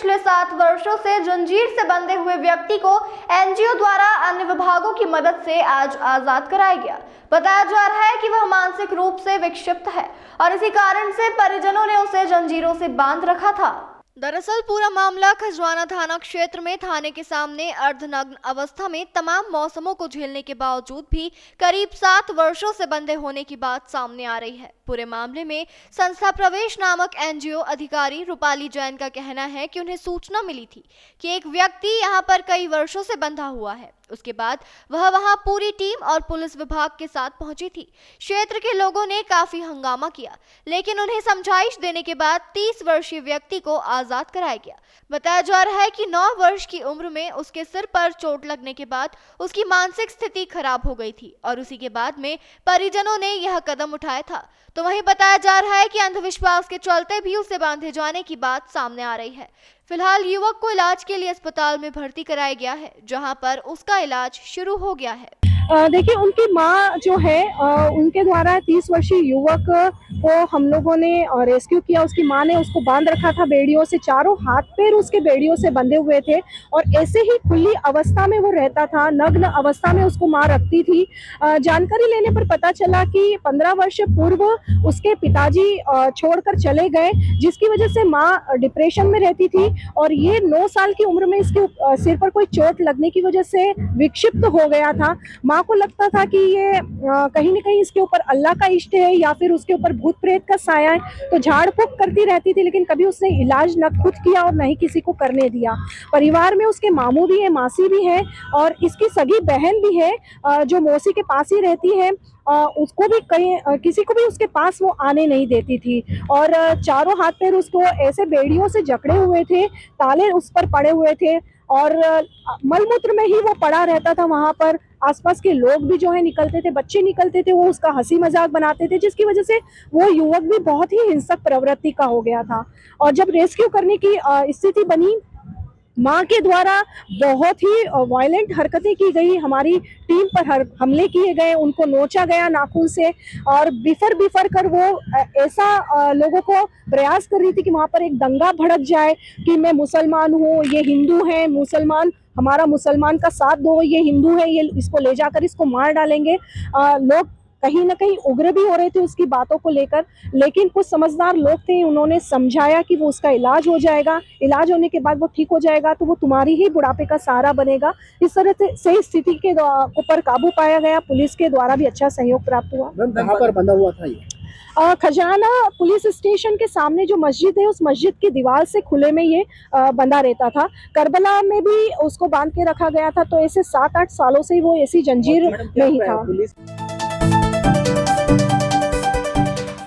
पिछले 7 वर्षों से जंजीर से बंधे हुए व्यक्ति को एनजीओ द्वारा अन्य विभागों की मदद से आज आजाद कराया गया। बताया जा रहा है कि वह मानसिक रूप से विक्षिप्त है और इसी कारण से परिजनों ने उसे जंजीरों से बांध रखा था। दरअसल पूरा मामला खजवाना थाना क्षेत्र में थाने के सामने अर्धनग्न अवस्था में तमाम मौसमों को झेलने के बावजूद भी करीब 7 वर्षों से बंधे होने की बात सामने आ रही है। पूरे मामले में संस्था प्रवेश नामक एनजीओ अधिकारी रूपाली जैन का कहना है कि उन्हें सूचना मिली थी कि एक व्यक्ति यहां पर कई वर्षों से बंधा हुआ है। उसके बाद वह वहां पूरी टीम और पुलिस विभाग के साथ पहुंची थी। क्षेत्र के लोगों ने काफी हंगामा किया, लेकिन उन्हें समझाइश देने के बाद 30 वर्षीय व्यक्ति को आजाद कराया गया। बताया जा रहा है कि 9 वर्ष की उम्र में उसके सिर पर चोट लगने के बाद उसकी मानसिक स्थिति खराब हो गई थी और उसी के बाद में परिजनों ने यह कदम उठाया था। तो वहीं बताया जा रहा है कि अंधविश्वास के चलते भी उसे बांधे जाने की बात सामने आ रही है। फिलहाल युवक को इलाज के लिए अस्पताल में भर्ती कराया गया है, जहां पर उसका इलाज शुरू हो गया है। देखिए, उनकी माँ जो है उनके द्वारा 30 वर्षीय युवक को हम लोगों ने रेस्क्यू किया। उसकी माँ ने उसको बांध रखा था बेड़ियों से, चारों हाथ पैर उसके बेड़ियों से बंधे हुए थे और ऐसे ही खुली अवस्था में वो रहता था, नग्न अवस्था में उसको माँ रखती थी। जानकारी लेने पर पता चला कि 15 वर्ष पूर्व उसके पिताजी छोड़कर चले गए, जिसकी वजह से माँ डिप्रेशन में रहती थी और ये 9 साल की उम्र में इसके सिर पर कोई चोट लगने की वजह से विक्षिप्त हो गया था। माँ को लगता था कि ये कहीं न कहीं इसके ऊपर अल्लाह का इष्ट है या फिर उसके ऊपर भूत प्रेत का साया है, तो झाड़ फूक करती रहती थी, लेकिन कभी उसने इलाज न खुद किया और न ही किसी को करने दिया। परिवार में उसके मामू भी है, मासी भी है और इसकी सगी बहन भी है जो मौसी के पास ही रहती है। उसको भी कहीं किसी को भी उसके पास वो आने नहीं देती थी और चारों हाथ पैर उसको ऐसे बेड़ियों से जकड़े हुए थे, ताले उस पर पड़े हुए थे और मलमूत्र में ही वो पड़ा रहता था। वहां पर आसपास के लोग भी जो है निकलते थे, बच्चे निकलते थे, वो उसका हंसी मजाक बनाते थे, जिसकी वजह से वो युवक भी बहुत ही हिंसक प्रवृत्ति का हो गया था। और जब रेस्क्यू करने की स्थिति बनी, माँ के द्वारा बहुत ही वायलेंट हरकतें की गई, हमारी टीम पर हमले किए गए, उनको नोचा गया नाखून से और बिफर कर वो ऐसा लोगों को प्रयास कर रही थी कि वहाँ पर एक दंगा भड़क जाए कि मैं मुसलमान हूँ, ये हिंदू है, मुसलमान हमारा मुसलमान का साथ दो, ये हिंदू है, ये इसको ले जाकर इसको मार डालेंगे। लोग कहीं ना कहीं उग्र भी हो रहे थे उसकी बातों को लेकर, लेकिन कुछ समझदार लोग थे, उन्होंने समझाया कि वो उसका इलाज हो जाएगा, इलाज होने के बाद वो ठीक हो जाएगा तो वो तुम्हारी ही बुढ़ापे का सहारा बनेगा। इस तरह से स्थिति के ऊपर काबू पाया गया। पुलिस के द्वारा भी अच्छा सहयोग प्राप्त हुआ। कहाँ पर बंधा हुआ था ये? खजाना पुलिस स्टेशन के सामने जो मस्जिद है, उस मस्जिद की दीवार से खुले में ये बंधा रहता था। करबला में भी उसको बांध के रखा गया था, तो ऐसे 7-8 सालों से वो ऐसी जंजीर में ही था।